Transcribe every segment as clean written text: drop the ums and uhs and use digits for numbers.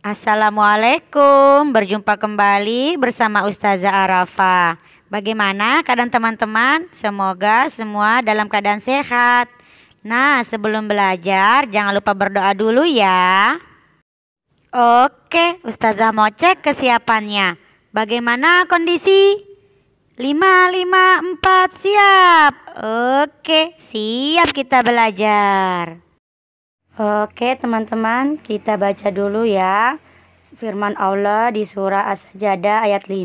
Assalamualaikum, berjumpa kembali bersama Ustazah Arafa. Bagaimana keadaan teman-teman? Semoga semua dalam keadaan sehat. Nah, sebelum belajar jangan lupa berdoa dulu ya. Oke, Ustazah mau cek kesiapannya. Bagaimana kondisi? 554 siap. Oke, siap kita belajar. Oke teman-teman, kita baca dulu ya firman Allah di surah As-Sajdah ayat 5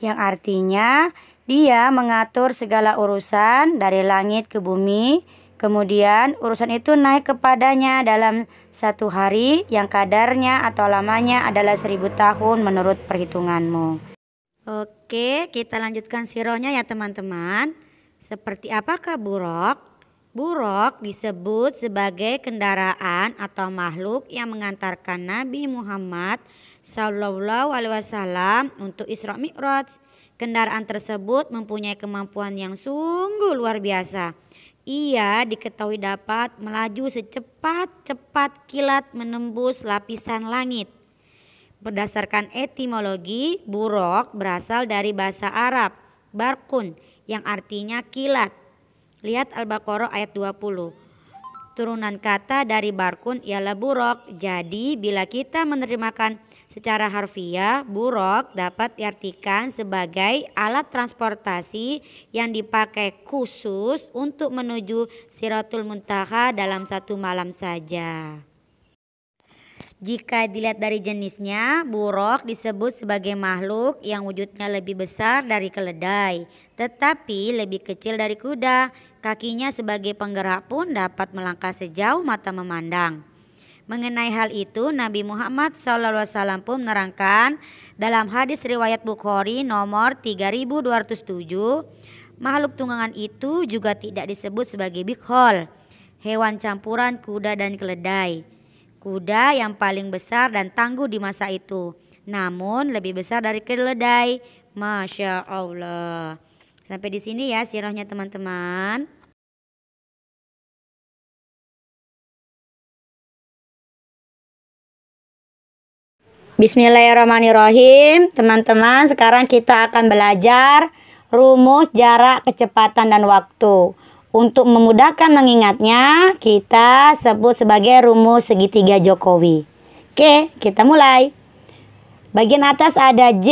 yang artinya Dia mengatur segala urusan dari langit ke bumi, kemudian urusan itu naik kepadanya dalam satu hari yang kadarnya atau lamanya adalah 1000 tahun menurut perhitunganmu. Oke, kita lanjutkan sirahnya ya teman-teman. Seperti apakah buruk? Buruk disebut sebagai kendaraan atau makhluk yang mengantarkan Nabi Muhammad SAW untuk Isra Mi'raj. Kendaraan tersebut mempunyai kemampuan yang sungguh luar biasa. Ia diketahui dapat melaju secepat-cepat kilat menembus lapisan langit. Berdasarkan etimologi, buruk berasal dari bahasa Arab, barkun, yang artinya kilat. Lihat Al-Baqarah ayat 20. Turunan kata dari barkun ialah buruk. Jadi bila kita menerjemahkan secara harfiah, buruk dapat diartikan sebagai alat transportasi yang dipakai khusus untuk menuju Siratul Muntaha dalam satu malam saja. Jika dilihat dari jenisnya, buruk disebut sebagai makhluk yang wujudnya lebih besar dari keledai, tetapi lebih kecil dari kuda. Kakinya sebagai penggerak pun dapat melangkah sejauh mata memandang. Mengenai hal itu, Nabi Muhammad SAW pun menerangkan dalam hadis riwayat Bukhari nomor 3207, makhluk tunggangan itu juga tidak disebut sebagai bikhol, hewan campuran kuda dan keledai. Kuda yang paling besar dan tangguh di masa itu, namun lebih besar dari keledai. Masya Allah. Sampai di sini ya sirahnya teman-teman. Bismillahirrahmanirrahim. Teman-teman, sekarang kita akan belajar rumus jarak, kecepatan, dan waktu. Untuk memudahkan mengingatnya, kita sebut sebagai rumus segitiga Jokowi. Oke, kita mulai. Bagian atas ada J,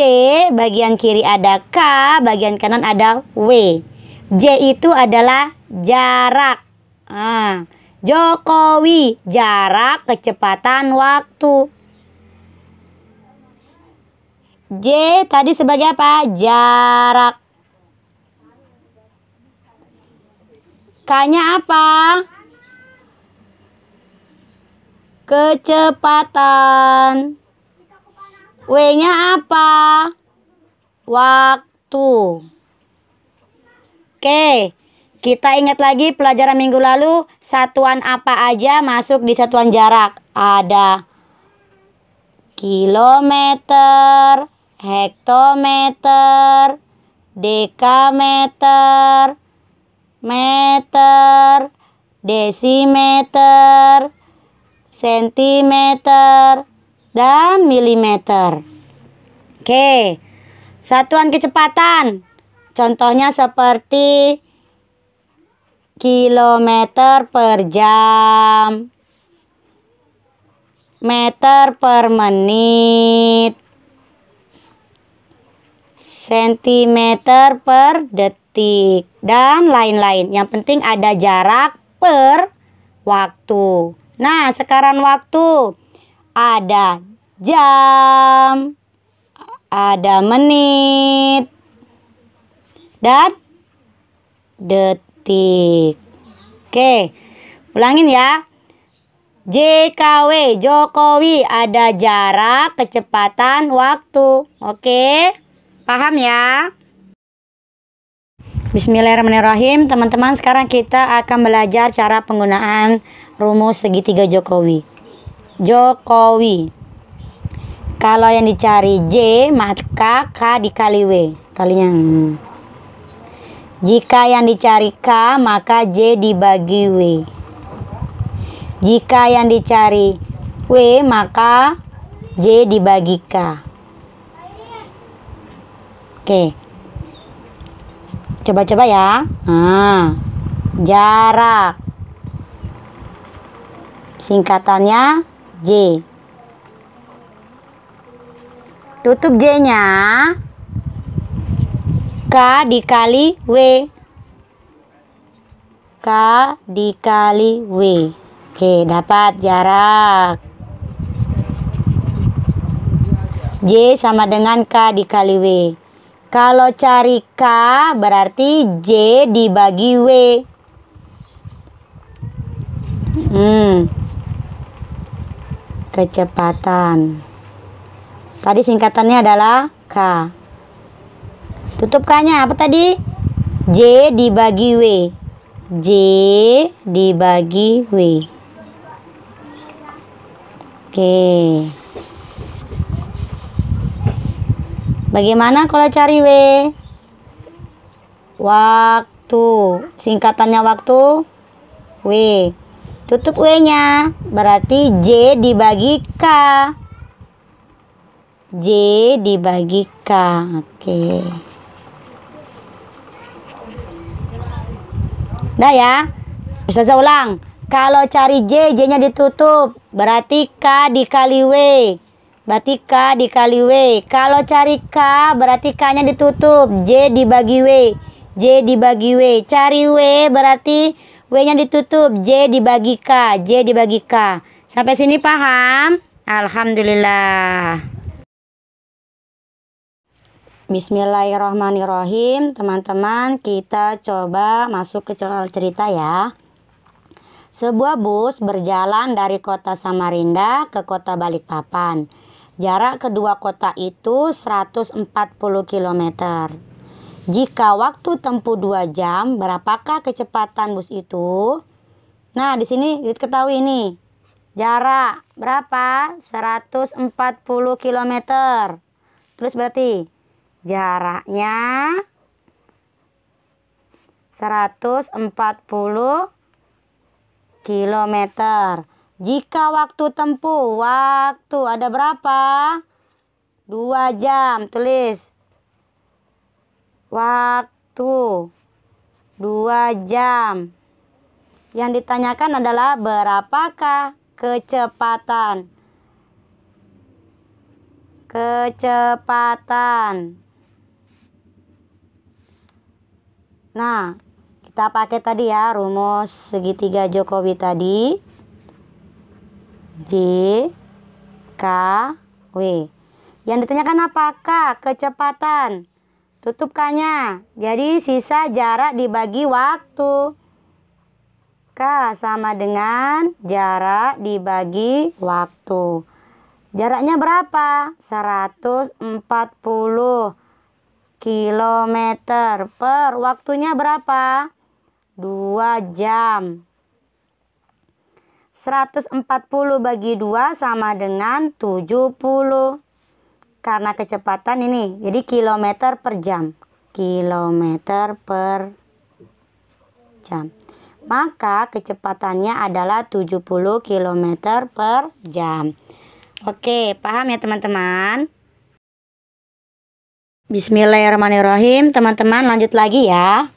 bagian kiri ada K, bagian kanan ada W. J itu adalah jarak. Jokowi, jarak, kecepatan, waktu. J tadi sebagai apa? Jarak. K-nya apa? Kecepatan. W-nya apa? Waktu. Oke, kita ingat lagi pelajaran minggu lalu, satuan apa aja masuk di satuan jarak? Ada kilometer, hektometer, dekameter, meter, desimeter, sentimeter, dan milimeter. Oke, satuan kecepatan. Contohnya seperti kilometer per jam, meter per menit, sentimeter per detik, dan lain-lain. Yang penting ada jarak per waktu. Nah, sekarang waktu. Ada jam, ada menit, dan detik. Oke, ulangin ya. JKW, Jokowi, ada jarak, kecepatan, waktu. Oke, paham ya? Bismillahirrahmanirrahim. Teman-teman, sekarang kita akan belajar cara penggunaan rumus segitiga Jokowi. Jokowi, kalau yang dicari J maka K dikali W kalinya. Jika yang dicari K maka J dibagi W. Jika yang dicari W maka J dibagi K. Oke. Coba-coba ya. Nah, jarak. Singkatannya J. Tutup J-nya. K dikali W. K dikali W. Oke, dapat jarak. J sama dengan K dikali W. Kalau cari K berarti J dibagi W. Kecepatan. Tadi singkatannya adalah K. Tutup K-nya apa tadi? J dibagi W. J dibagi W. Oke. Bagaimana kalau cari W? Waktu. Singkatannya waktu W. Tutup W-nya. Berarti J dibagi K. J dibagi K. Oke. Udah ya. Ustazah ulang. Kalau cari J, J-nya ditutup. Berarti K dikali W. Berarti K dikali W. Kalau cari K berarti K-nya ditutup. J dibagi W. J dibagi W. Cari W berarti W-nya ditutup. J dibagi K. J dibagi K. Sampai sini paham? Alhamdulillah. Bismillahirrahmanirrahim. Teman-teman, kita coba masuk ke cerita ya. Sebuah bus berjalan dari kota Samarinda ke kota Balikpapan. Jarak kedua kota itu 140 km. Jika waktu tempuh 2 jam, berapakah kecepatan bus itu? Nah, di sini diketahui nih. Jarak berapa? 140 km. Terus berarti jaraknya 140 km. Jika waktu tempuh, waktu ada berapa? 2 jam. Tulis. Waktu 2 jam. Yang ditanyakan adalah berapakah kecepatan? Kecepatan. Nah, kita pakai tadi ya rumus segitiga Jokowi tadi. J, K, W. Yang ditanyakan apakah kecepatan? Tutup K-nya. Jadi sisa jarak dibagi waktu. K sama dengan jarak dibagi waktu. Jaraknya berapa? 140 km per waktunya berapa? 2 jam. 140 bagi 2 sama dengan 70. Karena kecepatan ini, jadi kilometer per jam. Kilometer per jam. Maka kecepatannya adalah 70 km per jam. Oke, paham ya teman-teman? Bismillahirrahmanirrahim. Teman-teman lanjut lagi ya.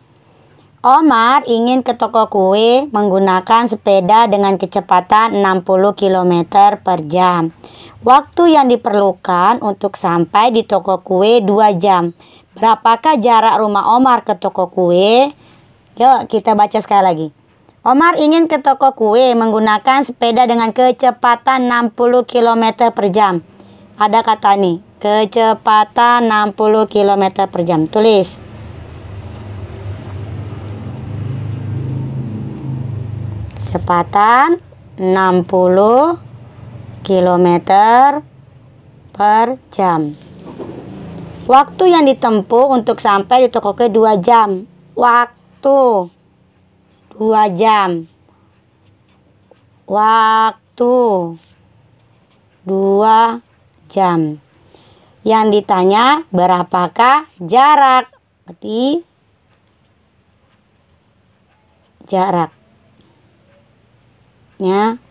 Omar ingin ke toko kue menggunakan sepeda dengan kecepatan 60 km per jam. Waktu yang diperlukan untuk sampai di toko kue 2 jam. Berapakah jarak rumah Omar ke toko kue? Yuk kita baca sekali lagi. Omar ingin ke toko kue menggunakan sepeda dengan kecepatan 60 km per jam. Ada kata nih, kecepatan 60 km per jam. Tulis. Kecepatan 60 km per jam. Waktu yang ditempuh untuk sampai di toko kue 2 jam. Waktu 2 jam. Waktu 2 jam. Yang ditanya berapakah jarak? Berarti jaraknya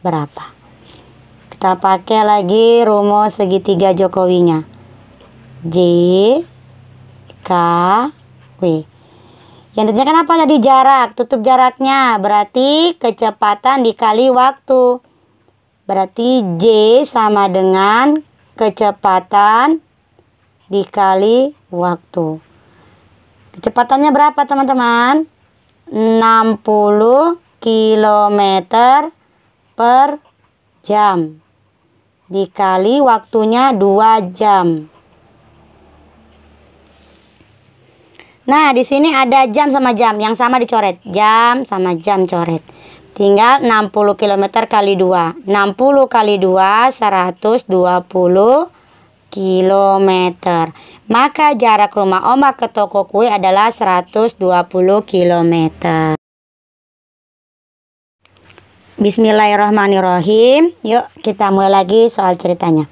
berapa? Kita pakai lagi rumus segitiga Jokowinya. J, K, W. Yang ditanyakan apa tadi? Jarak. Tutup jaraknya. Berarti kecepatan dikali waktu. Berarti J sama dengan kecepatan dikali waktu. Kecepatannya berapa teman-teman? 60 km per jam. Dikali waktunya 2 jam. Nah, di sini ada jam sama jam. Yang sama dicoret. Jam sama jam coret. Tinggal 60 km kali 2. 60 kali 2, 120 km. Maka jarak rumah Omar ke toko kue adalah 120 km. Bismillahirrahmanirrahim. Yuk kita mulai lagi soal ceritanya.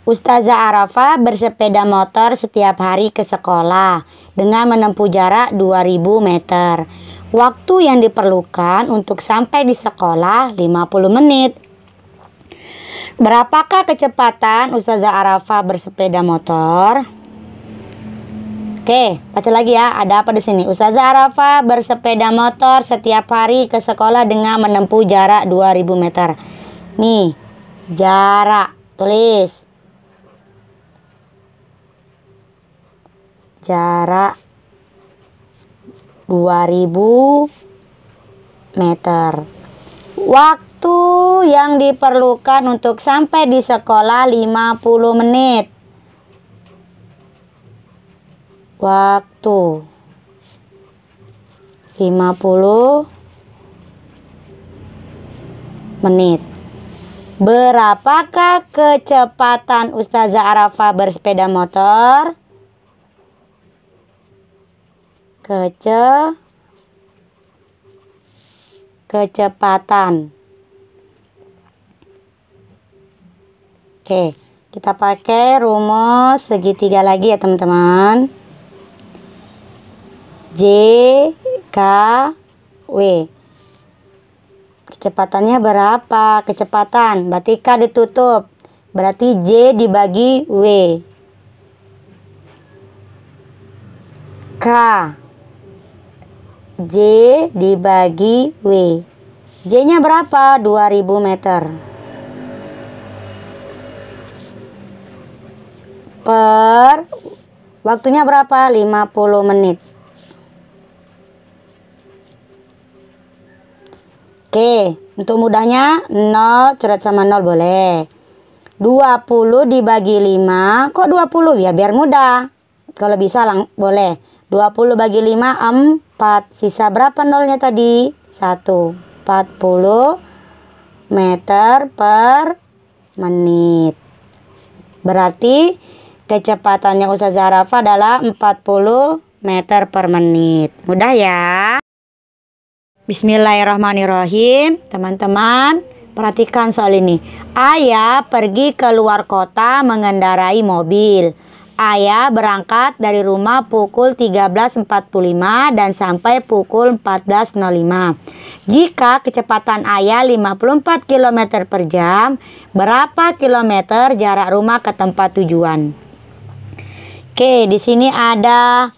Ustazah Arafah bersepeda motor setiap hari ke sekolah dengan menempuh jarak 2000 meter. Waktu yang diperlukan untuk sampai di sekolah 50 menit. Berapakah kecepatan Ustazah Arafah bersepeda motor? Oke, baca lagi ya. Ada apa di sini? Ustazah Arafah bersepeda motor setiap hari ke sekolah dengan menempuh jarak 2000 meter. Nih, jarak. Tulis. Jarak 2000 meter. Waktu yang diperlukan untuk sampai di sekolah 50 menit. Waktu 50 menit. Berapakah kecepatan Ustazah Arafah bersepeda motor? Kecepatan. Oke, kita pakai rumus segitiga lagi ya teman-teman. J, K, W. Kecepatannya berapa? Kecepatan. Berarti K ditutup. Berarti J dibagi W. K. J dibagi W. J-nya berapa? 2000 meter. Per. Waktunya berapa? 50 menit. Oke, untuk mudahnya 0 coret sama 0 boleh. 20 dibagi 5. Kok 20? Ya biar mudah. Kalau bisa boleh. 20 bagi 5 4. Sisa berapa nolnya tadi? 1. 40 meter per menit. Berarti kecepatannya Ustazah Arafah adalah 40 meter per menit. Mudah ya. Bismillahirrahmanirrahim. Teman-teman, perhatikan soal ini. Ayah pergi ke luar kota mengendarai mobil. Ayah berangkat dari rumah pukul 13.45 dan sampai pukul 14.05. Jika kecepatan ayah 54 km per jam, berapa kilometer jarak rumah ke tempat tujuan? Oke, di sini ada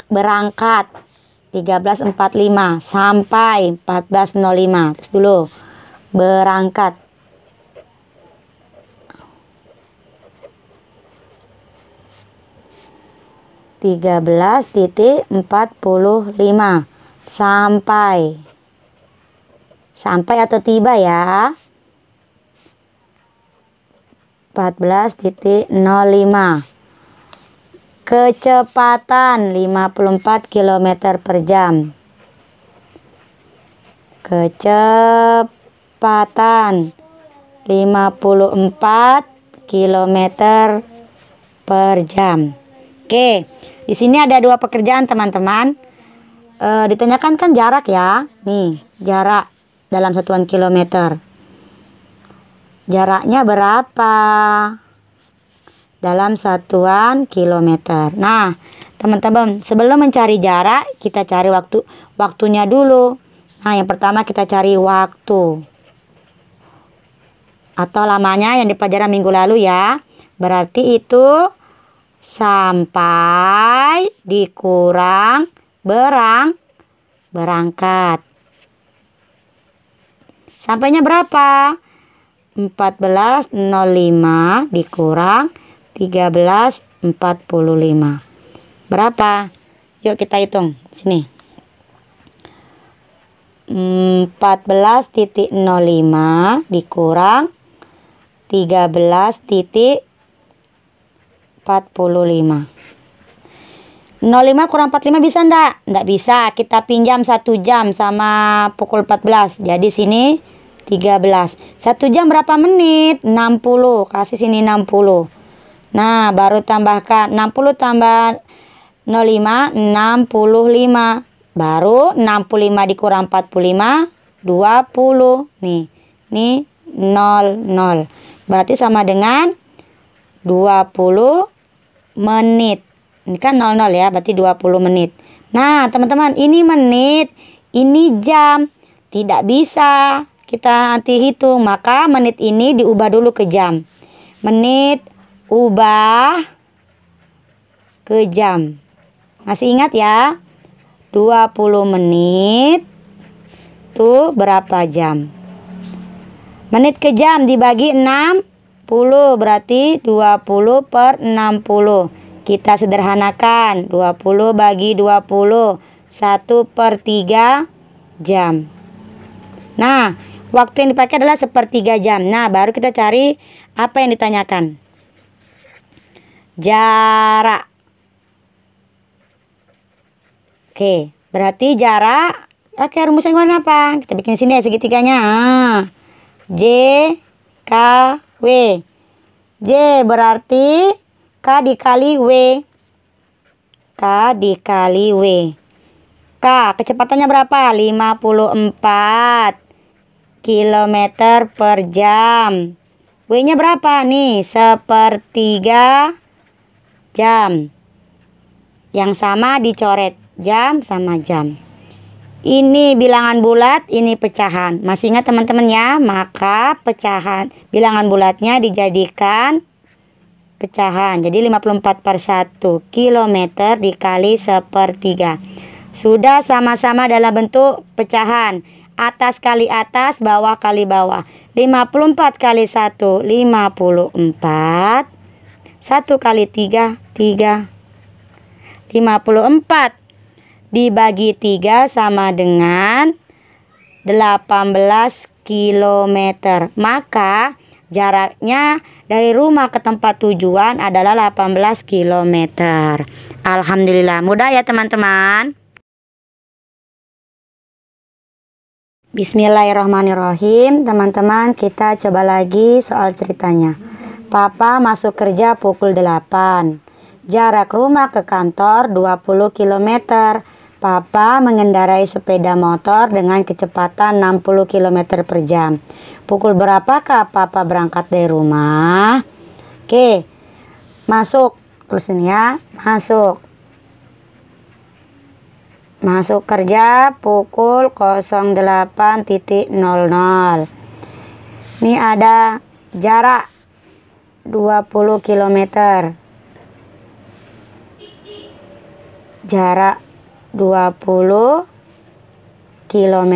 berangkat 13.45 sampai 14.05. Terus dulu berangkat. (13.45) sampai atau tiba ya. 14.05. Kecepatan 54 km per jam. Kecepatan 54 km per jam. Oke, di sini ada dua pekerjaan teman-teman. Ditanyakan kan jarak ya. Nih, jarak dalam satuan kilometer. Jaraknya berapa dalam satuan kilometer? Nah, teman-teman, sebelum mencari jarak, kita cari waktunya dulu. Nah, yang pertama kita cari waktu. atau lamanya yang di pelajaran minggu lalu ya. Berarti itu sampai dikurang berangkat. Sampainya berapa? 14.05 dikurang 13.45. Berapa? Yuk kita hitung. Sini. 14.05 dikurang 13.45. 05 kurang 45 bisa enggak? Enggak bisa. Kita pinjam 1 jam sama pukul 14. Jadi sini 13. 1 jam berapa menit? 60. Kasih sini 60. Nah, baru tambahkan 60 tambah 05, 65. Baru 65 dikurang 45, 20. Nih 00. Berarti sama dengan 20 menit. Ini kan 00 ya, berarti 20 menit. Nah, teman-teman, ini menit, ini jam. Tidak bisa kita nanti hitung, maka menit ini diubah dulu ke jam. Menit ubah ke jam. Masih ingat ya? 20 menit tuh berapa jam? Menit ke jam dibagi 60 berarti 20 per 60. Kita sederhanakan. 20 bagi 20, 1/3 jam. Nah, waktu yang dipakai adalah 1/3 jam. Nah, baru kita cari apa yang ditanyakan. Jarak. Oke, berarti jarak. Oke, rumusnya gimana apa? Kita bikin sini ya segitiganya. J, K, W. J berarti K dikali W. K dikali W. K, kecepatannya berapa? 54 km per jam. W-nya berapa nih? 1/3 jam. Yang sama dicoret. Jam sama jam. Ini bilangan bulat, ini pecahan. Masih ingat teman-teman ya? Maka pecahan bilangan bulatnya dijadikan pecahan. Jadi 54/1 km dikali 1/3. Sudah sama-sama dalam bentuk pecahan. Atas kali atas, bawah kali bawah. 54 kali 1, 54. 1 kali 3, 3. 54 dibagi 3 sama dengan 18 km. Maka jaraknya dari rumah ke tempat tujuan adalah 18 km. Alhamdulillah, mudah ya teman-teman. Bismillahirrahmanirrahim. Teman-teman, kita coba lagi soal ceritanya. Papa masuk kerja pukul 8. Jarak rumah ke kantor 20 km. Papa mengendarai sepeda motor dengan kecepatan 60 km per jam. Pukul berapakah Papa berangkat dari rumah? Oke, masuk. Terus ini ya, masuk. Masuk kerja pukul 08.00. Ini ada jarak 20 km. Jarak 20 km.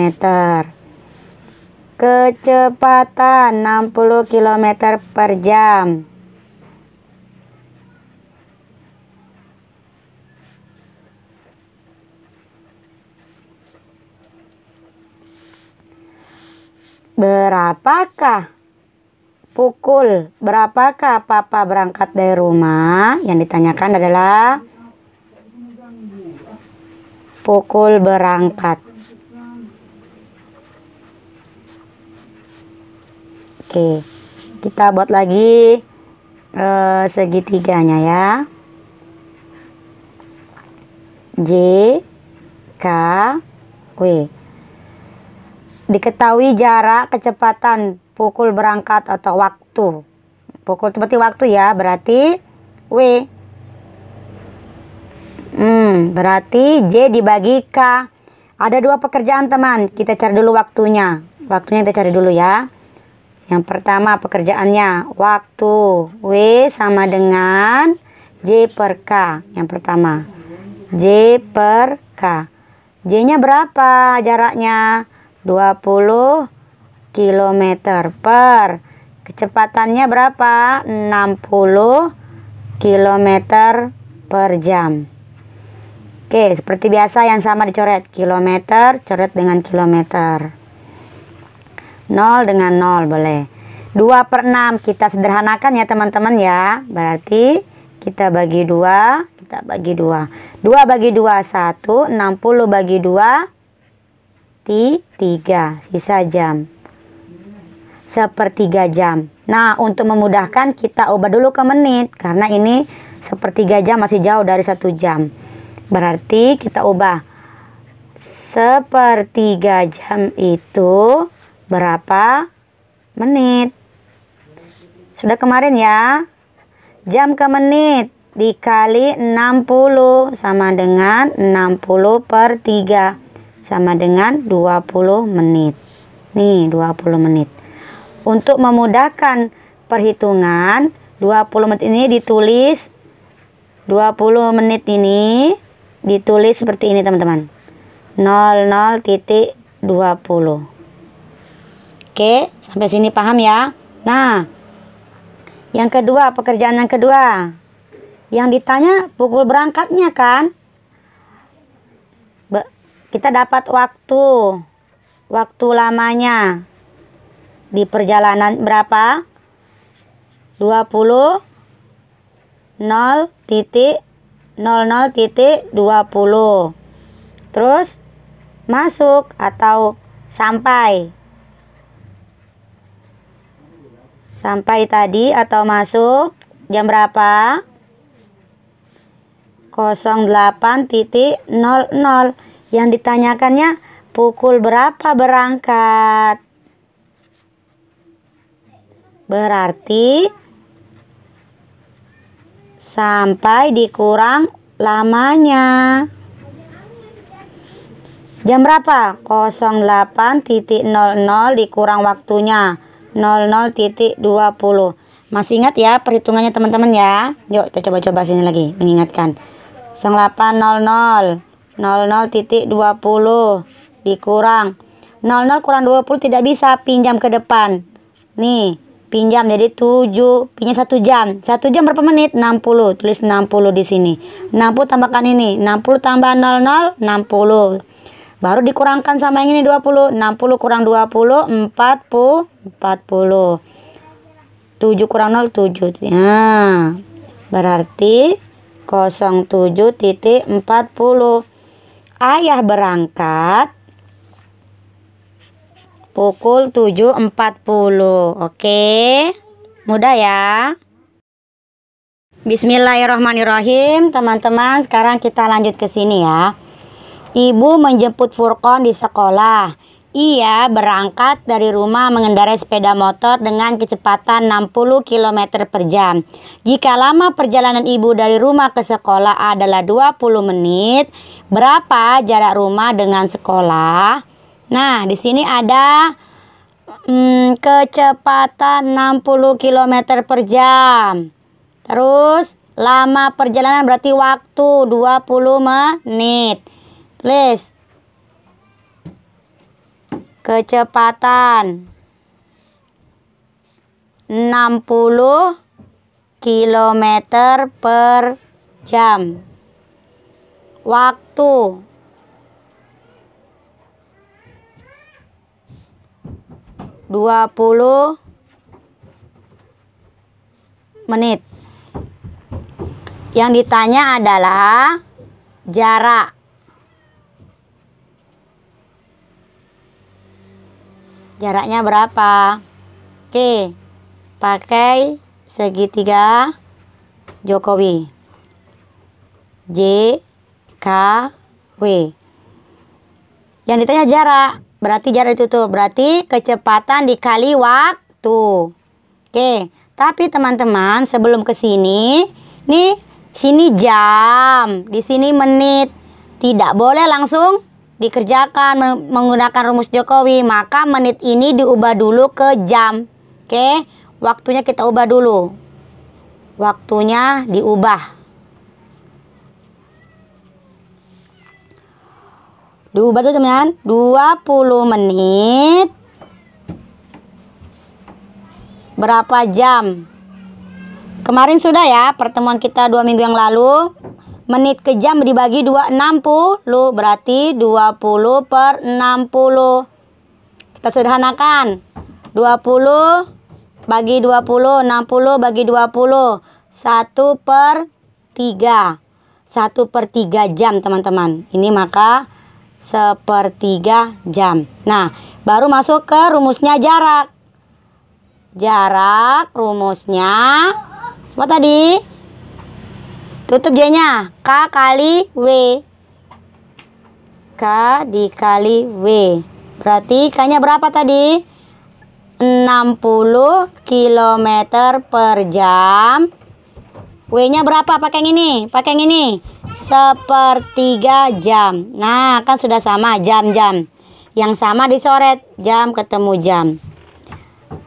Kecepatan 60 km per jam. Berapakah Papa berangkat dari rumah? Yang ditanyakan adalah pukul berangkat. Oke, kita buat lagi segitiganya ya. J, K, W. Diketahui jarak, kecepatan, pukul berangkat atau waktu. Pukul seperti waktu ya, berarti W. Berarti J dibagi K. Ada 2 pekerjaan teman. Kita cari dulu waktunya. Waktunya kita cari dulu ya. Yang pertama pekerjaannya, waktu. W sama dengan J per K. Yang pertama, J per K. J-nya berapa jaraknya? 20 km per. Kecepatannya berapa? 60 km per jam. Oke, seperti biasa yang sama dicoret. Kilometer, coret dengan kilometer. 0 dengan 0 boleh. 2 per 6 kita sederhanakan ya teman-teman ya. Berarti kita bagi 2. 2 bagi 2, 1. 60 bagi 2, 3. Sisa jam. 1/3 jam. Nah, untuk memudahkan kita ubah dulu ke menit. Karena ini 1/3 jam masih jauh dari 1 jam. Berarti kita ubah 1/3 jam itu berapa menit? Sudah kemarin ya. Jam ke menit dikali 60 sama dengan 60 per 3 sama dengan 20 menit. Nih 20 menit. Untuk memudahkan perhitungan 20 menit ini ditulis 20 menit ini ditulis seperti ini teman-teman. 00.20. Oke, sampai sini paham ya? Nah, yang kedua, pekerjaan yang kedua. Yang ditanya pukul berangkatnya kan? Kita dapat waktu lamanya di perjalanan berapa? 20 00.20. Terus masuk atau sampai tadi atau masuk jam berapa? 08.00. Yang ditanyakannya pukul berapa berangkat. Berarti sampai dikurang lamanya. Jam berapa? 08.00 dikurang waktunya 00.20. Masih ingat ya perhitungannya teman-teman ya? Yuk kita coba-coba sini lagi mengingatkan. 08.00 00.20 dikurang 00 kurang 20 tidak bisa, pinjam ke depan. Nih, pinjam jadi 7, pinjam 1 jam. 1 jam berapa menit? 60. Tulis 60 di sini. 60 tambahkan ini. 60 tambah 00, 60. Baru dikurangkan sama yang ini 20. 60 kurang 20, 40. 7 kurang 0, 7. Nah, berarti 07.40. Ayah berangkat pukul 7.40. Oke, mudah ya. Bismillahirrahmanirrahim. Teman-teman, sekarang kita lanjut ke sini ya. Ibu menjemput Furqon di sekolah. Ia berangkat dari rumah mengendarai sepeda motor dengan kecepatan 60 km per jam. Jika lama perjalanan ibu dari rumah ke sekolah adalah 20 menit, berapa jarak rumah dengan sekolah? Nah, di sini ada kecepatan 60 km per jam. Terus lama perjalanan berarti waktu 20 menit. Tulis kecepatan 60 km per jam. Waktu 20 menit. Yang ditanya adalah jarak. Jaraknya berapa? Oke, pakai segitiga Jokowi. J, K, W. Yang ditanya jarak. Berarti jarak itu tuh. Berarti kecepatan dikali waktu. Oke, tapi teman-teman sebelum ke sini, nih sini jam, di sini menit. Tidak boleh langsung dikerjakan menggunakan rumus Jokowi, maka menit ini diubah dulu ke jam. Oke, waktunya kita ubah dulu. Waktunya diubah. Diubah tuh teman-teman, 20 menit. Berapa jam? Kemarin sudah ya pertemuan kita 2 minggu yang lalu. Menit ke jam dibagi 2, 60. Berarti 20 per 60. Kita sederhanakan. 20 bagi 20, 60 bagi 20. 1 per 3. 1 per 3 jam teman-teman. Ini maka 1/3 jam. Nah, baru masuk ke rumusnya jarak. Jarak rumusnya apa tadi? Tutup J-nya. K kali W. K dikali W. Berarti K-nya berapa tadi? 60 km per jam. W-nya berapa? Pakai yang ini. Pakai yang ini. 1/3 jam. Nah, kan sudah sama jam-jam. Yang sama dicoret. Jam ketemu jam.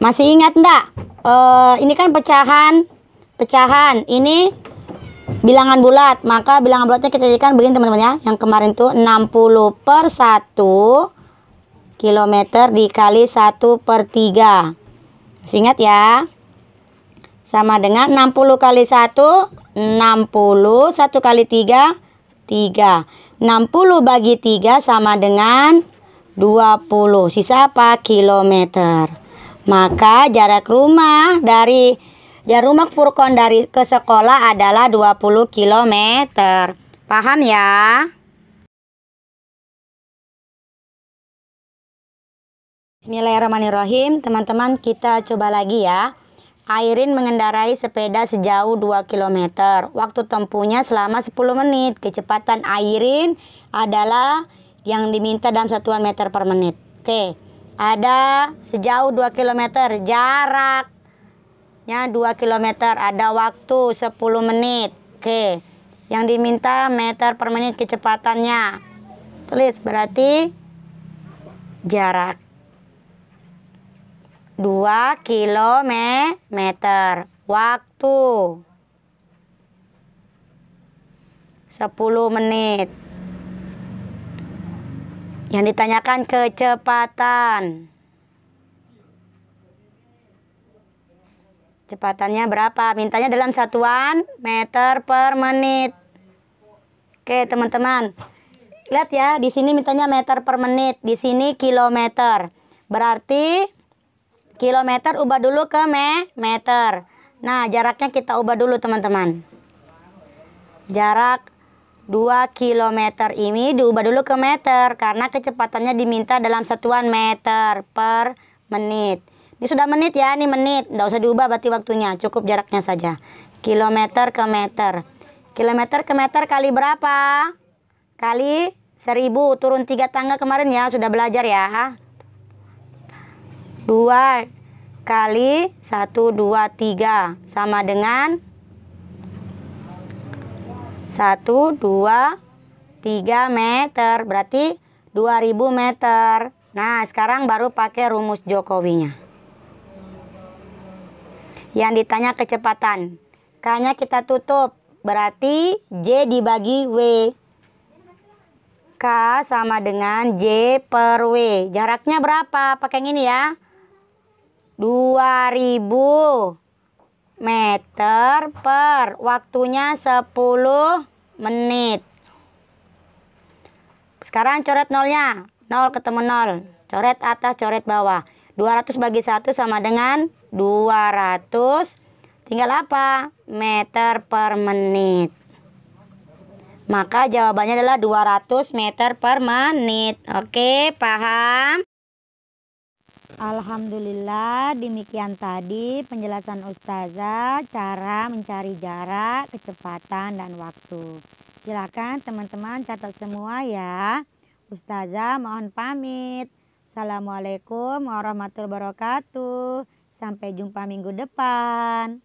Masih ingat enggak? Ini kan pecahan. Ini bilangan bulat. Maka bilangan bulatnya kita jadikan begini teman-teman ya. Yang kemarin tuh 60 per 1 km dikali 1/3. Masih ingat ya? Sama dengan 60 kali 1, 60. 1 kali 3, 3. 60 bagi 3 sama dengan 20. Sisa apa? Kilometer. Maka jarak rumah Furqon dari ke sekolah adalah 20 km. Paham ya? Bismillahirrahmanirrahim. Teman-teman, kita coba lagi ya. Airin mengendarai sepeda sejauh 2 km. Waktu tempuhnya selama 10 menit. Kecepatan Airin adalah yang diminta dalam satuan meter per menit. Oke. Ada sejauh 2 km. Jaraknya 2 km. Ada waktu 10 menit. Oke. Yang diminta meter per menit kecepatannya. Tulis berarti jarak 2 km. Waktu 10 menit. Yang ditanyakan kecepatan. Kecepatannya berapa? Mintanya dalam satuan meter per menit. Oke, teman-teman. Lihat ya, di sini mintanya meter per menit, di sini kilometer. Berarti kilometer ubah dulu ke meter. Nah, jaraknya kita ubah dulu, teman-teman. Jarak 2 km ini diubah dulu ke meter karena kecepatannya diminta dalam satuan meter per menit. Ini sudah menit ya, ini menit. Nggak usah diubah berarti waktunya, cukup jaraknya saja. Kilometer ke meter. Kilometer ke meter kali berapa? Kali 1000. Turun 3 tangga kemarin ya, sudah belajar ya. 2 kali 1, 2, 3 sama dengan 1, 2, 3 meter. Berarti 2000 meter. Nah, sekarang baru pakai rumus Jokowinya. Yang ditanya kecepatan. K-nya kita tutup. Berarti J dibagi W. K sama dengan J per W. Jaraknya berapa? Pakai yang ini ya. 2000 meter per waktunya 10 menit. Sekarang coret nolnya. 0 ketemu 0. Coret atas, coret bawah. 200 bagi 1 sama dengan 200. Tinggal apa? Meter per menit. Maka jawabannya adalah 200 meter per menit. Oke, paham? Alhamdulillah, demikian tadi penjelasan Ustazah cara mencari jarak, kecepatan, dan waktu. Silakan teman-teman catat semua ya. Ustazah mohon pamit. Assalamualaikum warahmatullahi wabarakatuh. Sampai jumpa minggu depan.